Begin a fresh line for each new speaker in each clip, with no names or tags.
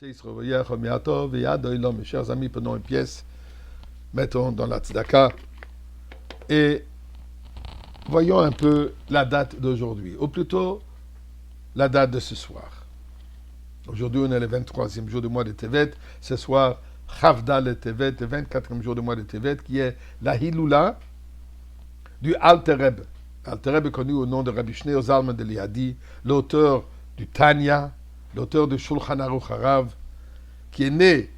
Mes chers amis, prenons une pièce, mettons dans la tzedaka et voyons un peu la date d'aujourd'hui, ou plutôt la date de ce soir. Aujourd'hui, on est le 23e jour du mois de Tevet. Ce soir, Chavda le Tevet, le 24e jour du mois de Tevet, qui est la Hiloula du Alter Rebbe. Alter Rebbe est connu au nom de Rabbi Shneur Zalman de Liadi, l'auteur du Tanya, l'auteur du Shulchan Aruch Harav, qui est né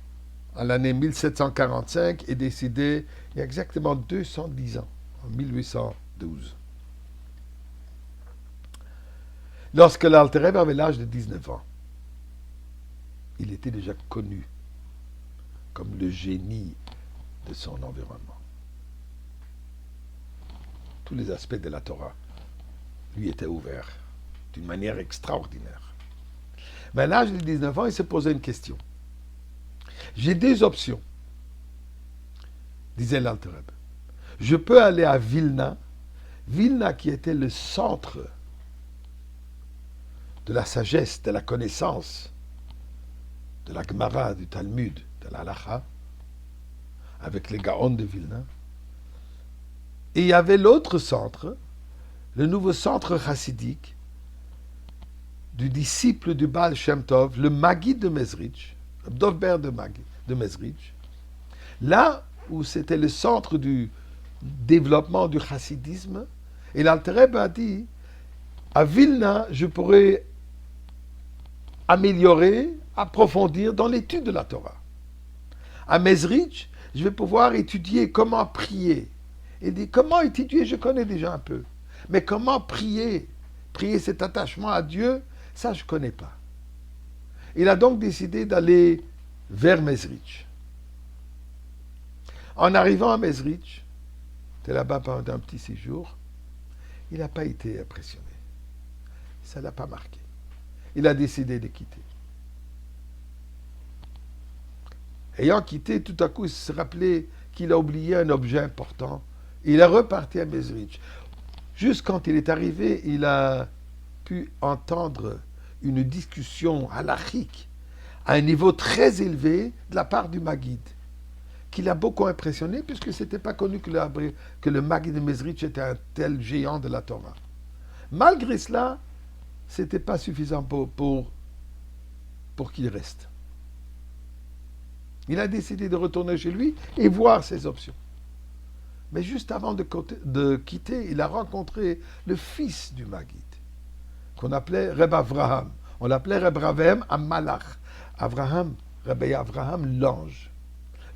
en l'année 1745 et décédé il y a exactement 210 ans, en 1812. Lorsque l'Alter Rebbe avait l'âge de 19 ans, il était déjà connu comme le génie de son environnement. Tous les aspects de la Torah lui étaient ouverts d'une manière extraordinaire. Mais à l'âge de 19 ans, il se posait une question. J'ai deux options, disait l'Alter Rebbe. Je peux aller à Vilna, Vilna qui était le centre de la sagesse, de la connaissance, de la Gemara, du Talmud, de la Halacha, avec les Gaon de Vilna. Et il y avait l'autre centre, le nouveau centre chassidique, du disciple du Baal Shem Tov, le Maggid de Mezrich, Dovber de Mezrich, là où c'était le centre du développement du chassidisme. Et l'Alter Rebbe a dit, à Vilna, je pourrais améliorer, approfondir dans l'étude de la Torah. À Mezrich, je vais pouvoir étudier comment prier. Et dit, comment étudier, je connais déjà un peu. Mais comment prier, prier cet attachement à Dieu, ça je ne connais pas. Il a donc décidé d'aller vers Mezrich. En arrivant à Mezrich, il était là-bas pendant un petit séjour, il n'a pas été impressionné. Ça ne l'a pas marqué. Il a décidé de quitter. Ayant quitté, tout à coup, il se rappelait qu'il a oublié un objet important. Il est reparti à Mezrich. Juste quand il est arrivé, il a pu entendre une discussion halachique à un niveau très élevé de la part du Maggid, qui l'a beaucoup impressionné, puisque ce n'était pas connu que le Maggid de Mezrich était un tel géant de la Torah. Malgré cela, ce n'était pas suffisant pour qu'il reste. Il a décidé de retourner chez lui et voir ses options. Mais juste avant de quitter, il a rencontré le fils du Maggid, qu'on appelait Reb Avraham. On l'appelait Reb Avraham Amalach. Rabbi Avraham, l'ange.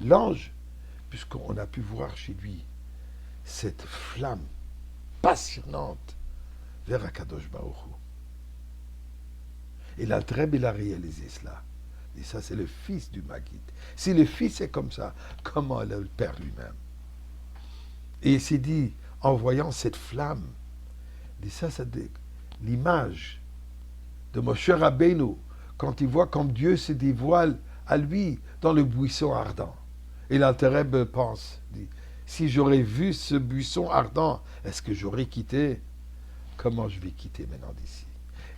L'ange, puisqu'on a pu voir chez lui cette flamme passionnante vers Akadosh Baruch Hu. Et l'Alter Rebbe, il a réalisé cela. Et ça, c'est le fils du Maggid. Si le fils est comme ça, comment est le père lui-même? Et il s'est dit, en voyant cette flamme, dit ça, c'est l'image de Moshe Rabbeinu, quand il voit comme Dieu se dévoile à lui dans le buisson ardent. Et l'Alter Rebbe pense, dit, si j'aurais vu ce buisson ardent, est-ce que j'aurais quitté? Comment je vais quitter maintenant d'ici?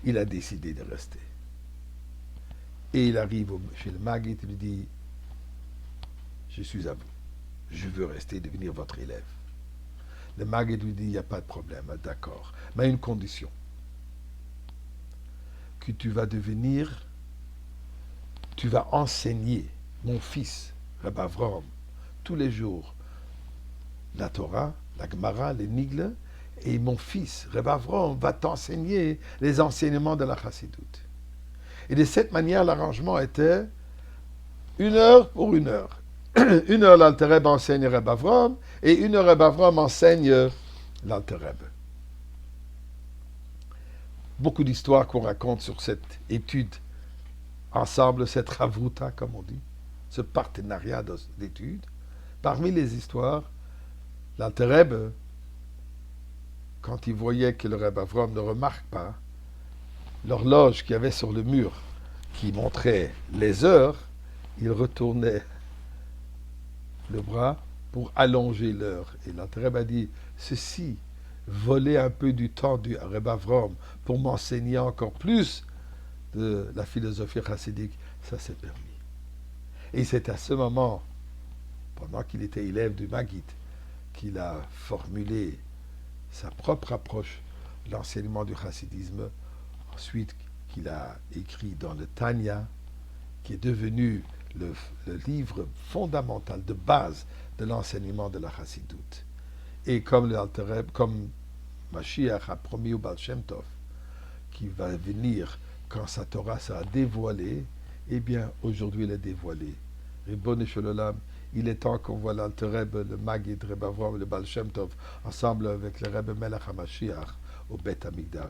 Il a décidé de rester. Et il arrive chez le Maggid, il lui dit, je suis à vous, je veux rester et devenir votre élève. Le Maggid lui dit, il n'y a pas de problème, d'accord, mais à une condition, que tu vas enseigner mon fils, Rabbi Avraham, tous les jours, la Torah, la Gemara, les Nigles, et mon fils, Rabbi Avraham, va t'enseigner les enseignements de la Chassidoute. Et de cette manière, l'arrangement était 1 heure pour 1 heure. 1 heure, l'Alter Rebbe enseigne Rabbi Avraham, et 1 heure, Rabbi Avraham enseigne l'Alter Rebbe. Beaucoup d'histoires qu'on raconte sur cette étude ensemble, cette ravruta, comme on dit, ce partenariat d'études. Parmi les histoires, l'Alter Rebbe, quand il voyait que le Rabbi Avraham ne remarque pas l'horloge qu'il y avait sur le mur qui montrait les heures, il retournait le bras pour allonger l'heure. Et l'Alter Rebbe a dit, ceci, voler un peu du temps du Rabbi Avraham pour m'enseigner encore plus de la philosophie chassidique, ça s'est permis. Et c'est à ce moment, pendant qu'il était élève du Maggid, qu'il a formulé sa propre approche de l'enseignement du chassidisme, ensuite qu'il a écrit dans le Tanya, qui est devenu le livre fondamental de base de l'enseignement de la chassidoute. Et comme comme Mashiach a promis au Baal Shem Tov, qui va venir quand sa Torah sera dévoilée, eh bien, aujourd'hui, elle est dévoilée. Ribbon Shalom, il est temps qu'on voit l'Alter Rebbe, le Maggid, Rebbe Avraham, le Baal Shem Tov, ensemble avec le Rebbe Melech HaMashiach au Beth Amikdash.